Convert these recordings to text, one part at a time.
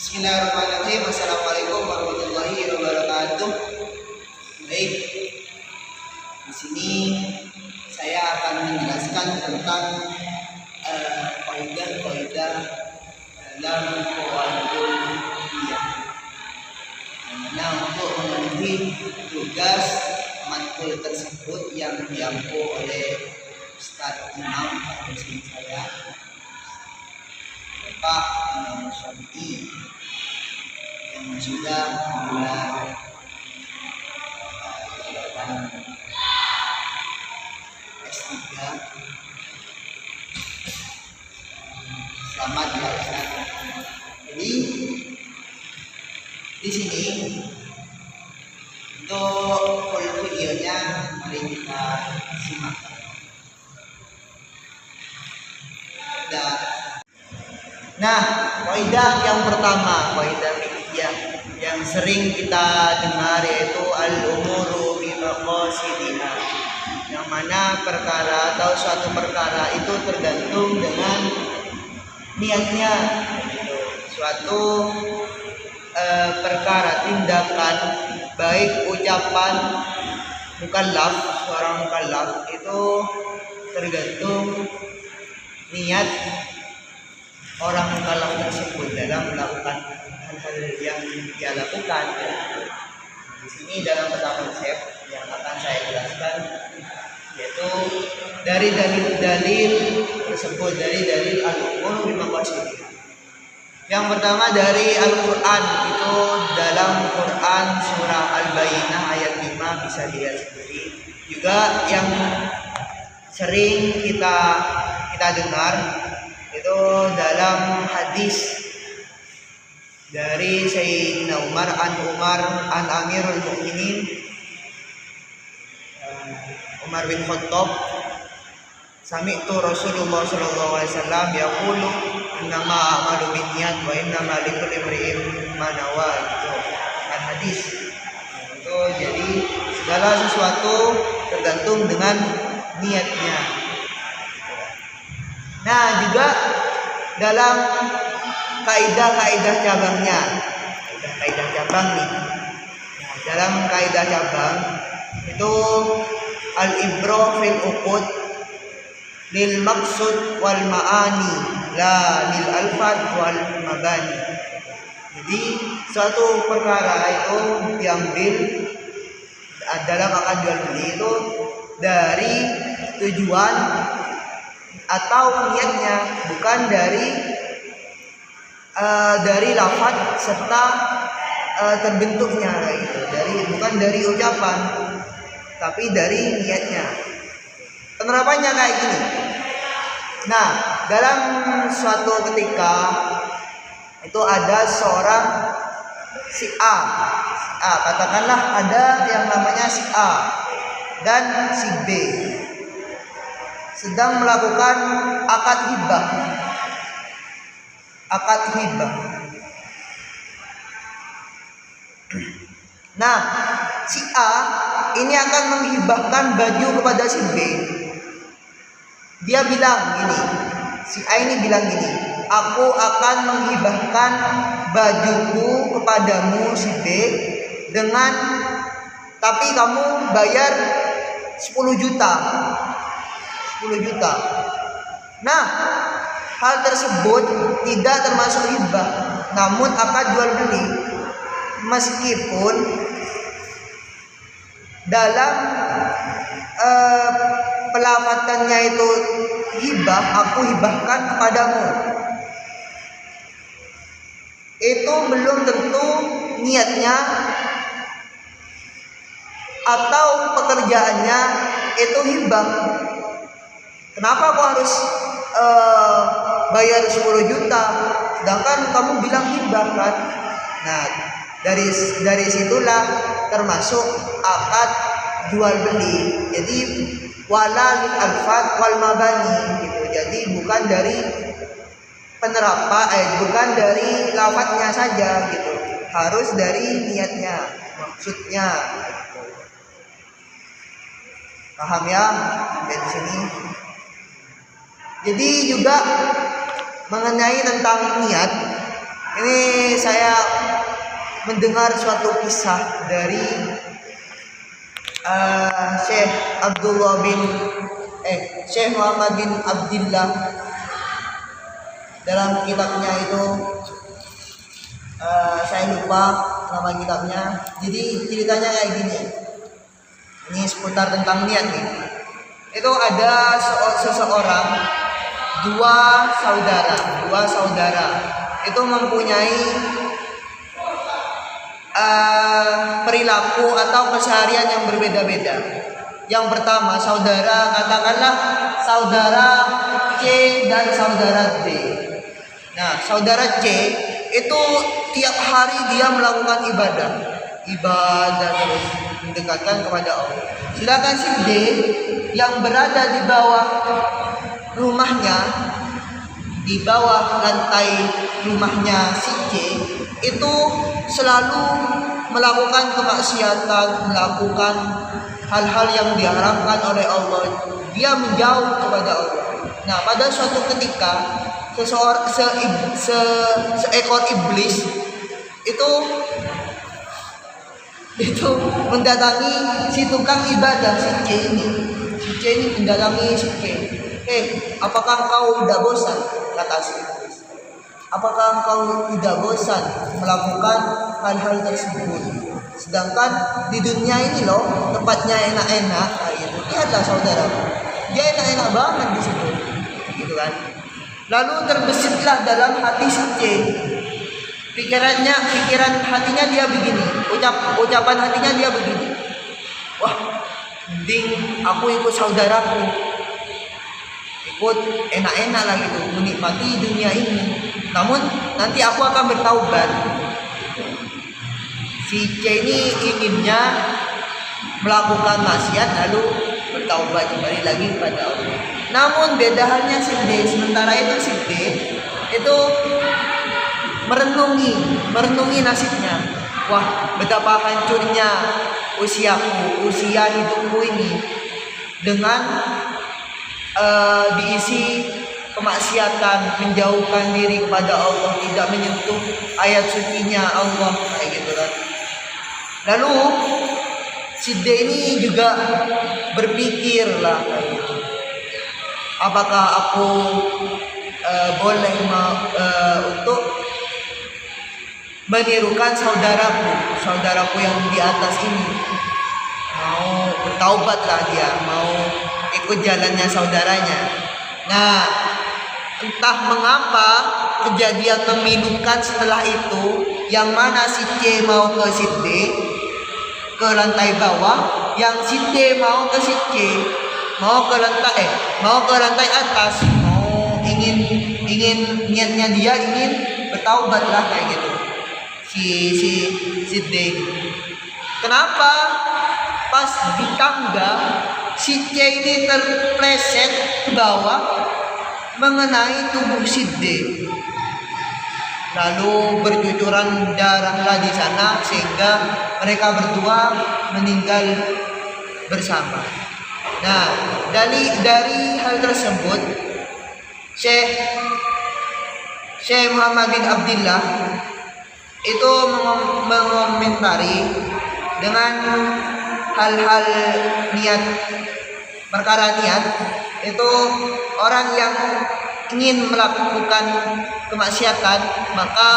Bismillahirrahmanirrahim. Assalamualaikum warahmatullahi wabarakatuh. Baik, di sini saya akan menjelaskan tentang kaidah-kaidah dalam qawaidul fiqhiyah. Nah, untuk memenuhi tugas matkul tersebut yang diampu oleh Ustadz Imam dosen saya, Bapak Imam Syafi'i, yang sudah menggelar jabatan S3. Selamat ya Ustaz. Jadi di sini untuk videonya mari kita simak. Nah, kaidah yang pertama, kaidah fikih yang sering kita dengar yaitu al-umuru bi maqasidiha. Yang mana perkara atau suatu perkara itu tergantung dengan niatnya. Suatu perkara, tindakan, baik ucapan mukallaf, seorang mukallaf itu tergantung niat orang mukallaf tersebut dalam melakukan hal-hal yang dia lakukan. Di sini dalam beberapa konsep yang akan saya jelaskan, yaitu dari dalil-dalil tersebut, dari dalil al-umur bi maqasidih. Yang pertama dari Al-Quran, itu dalam Quran surah Al-Bayyinah ayat 5, bisa dilihat sendiri. Juga yang sering kita dengar itu dalam hadis dari Sayyidina Umar an Amirul Mukminin Umar bin Khattab, sami'tu Rasulullah sallallahu alaihi wasallam yaqulu innama a'malu binniyat wa innama likulli imri'in ma nawa, gitu kan hadis. Itu jadi segala sesuatu tergantung dengan niatnya. Nah, juga dalam kaidah-kaidah cabangnya, kaidah cabang nih. Nah, dalam kaidah cabang itu al-ibra fil uqud lil maqsud wal ma'ani la lil alfat wal mabani. Jadi suatu perkara itu diambil dalam akad jual beli itu dari tujuan atau niatnya, bukan dari lafaz serta terbentuknya, gitu. Bukan dari ucapan, tapi dari niatnya. Penerapannya kayak gini. Nah, dalam suatu ketika itu ada seorang si A, katakanlah ada yang namanya si A dan si B sedang melakukan akad hibah. Nah, si A ini akan menghibahkan baju kepada si B. Dia bilang gini, si A ini bilang gini, aku akan menghibahkan bajuku kepadamu si B tapi kamu bayar 10 juta. Nah, hal tersebut tidak termasuk hibah, namun akad jual beli. Meskipun dalam pelafatannya itu hibah, aku hibahkan kepadamu, itu belum tentu niatnya atau pekerjaannya itu hibah. Kenapa kok harus bayar 10 juta sedangkan kamu bilang hibah kan? Nah, dari situlah termasuk akad jual beli. Jadi wala lil alfat wal mabani, gitu. Jadi bukan dari bukan dari lafadznya saja, gitu. Harus dari niatnya, maksudnya. Paham ya? Dari sini. Jadi juga mengenai tentang niat, ini saya mendengar suatu kisah dari Syekh Muhammad bin Abdullah dalam kitabnya itu, saya lupa nama kitabnya. Jadi ceritanya kayak gini. Ini seputar tentang niat nih. Itu ada seseorang, dua saudara itu mempunyai perilaku atau keseharian yang berbeda-beda. Yang pertama, katakanlah saudara C dan saudara D. Nah, saudara C itu tiap hari dia melakukan ibadah terus mendekatkan kepada Allah. Sedangkan si D yang berada di bawah rumahnya, di bawah lantai rumahnya si C itu selalu melakukan kemaksiatan, melakukan hal-hal yang diharamkan oleh Allah. Dia menjauh kepada Allah. Nah, pada suatu ketika seekor iblis itu mendatangi si tukang ibadah si C ini. Si C ini mendatangi si C. Apakah kau tidak bosan? Kata si iblis. Apakah engkau tidak bosan melakukan hal-hal tersebut? Sedangkan di dunia ini loh tempatnya enak-enak, gitu. Lihatlah saudara, dia enak-enak banget di situ, gitu kan? Lalu terbesitlah dalam hati si C. Pikiran hatinya dia begini, ucapan hatinya dia begini. Wah, mending aku ikut saudaraku, ikut enak-enak lah gitu, menikmati dunia ini. Namun nanti aku akan bertaubat. Si C ini inginnya melakukan maksiat lalu bertaubat kembali lagi kepada Allah. Namun beda halnya si D. Sementara itu si D itu merenungi nasibnya. Wah, betapa hancurnya usia hidupku ini dengan diisi kemaksiatan, menjauhkan diri kepada Allah, tidak menyentuh ayat sucinya Allah, kayak gitu kan. Lalu si D ini juga berpikir lah, kayak gitu. Apakah aku boleh untuk menirukan saudaraku yang di atas ini, mau bertaubat lah dia, mau ikut jalannya saudaranya. Nah, entah mengapa kejadian memilukan setelah itu, yang mana si C mau ke si D ke lantai bawah, yang si D mau ke si C mau ke lantai atas, ingin niatnya dia ingin bertaubat lah kayak gitu. Si D. Kenapa pas di tangga si C ini terpleset ke bawah mengenai tubuh si D, lalu bercucuran darahlah di sana sehingga mereka berdua meninggal bersama. Nah, dari hal tersebut Syekh Muhammad bin Abdullah itu mengomentari dengan hal-hal perkara niat itu, orang yang ingin melakukan kemaksiatan maka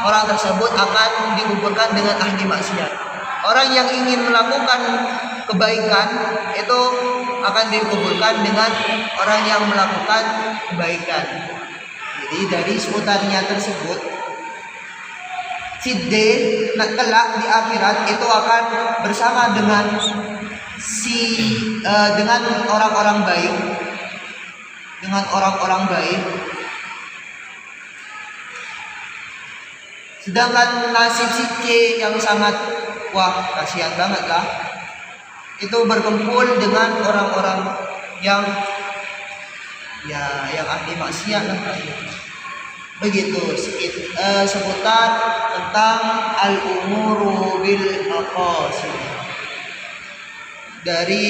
orang tersebut akan dikumpulkan dengan ahli maksiat. Orang yang ingin melakukan kebaikan itu akan dikumpulkan dengan orang yang melakukan kebaikan. Jadi dari seputarnya tersebut, si D kelak di akhirat itu akan bersama dengan dengan orang-orang baik, sedangkan nasib si C yang sangat kasihan banget lah, itu berkumpul dengan orang-orang yang ahli maksiat lah. Begitu seputar tentang al-umuru bil maqasid. Dari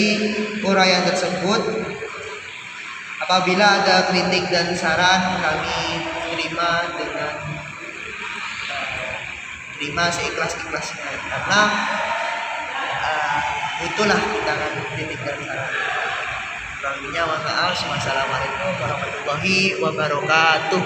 uraian tersebut, apabila ada kritik dan saran, kami terima dengan diterima seikhlas-ikhlasnya, karena itulah kita kan ditinggal sana. Kurang lebihnya mohon maaf. Wassalamualaikum warahmatullahi wabarakatuh.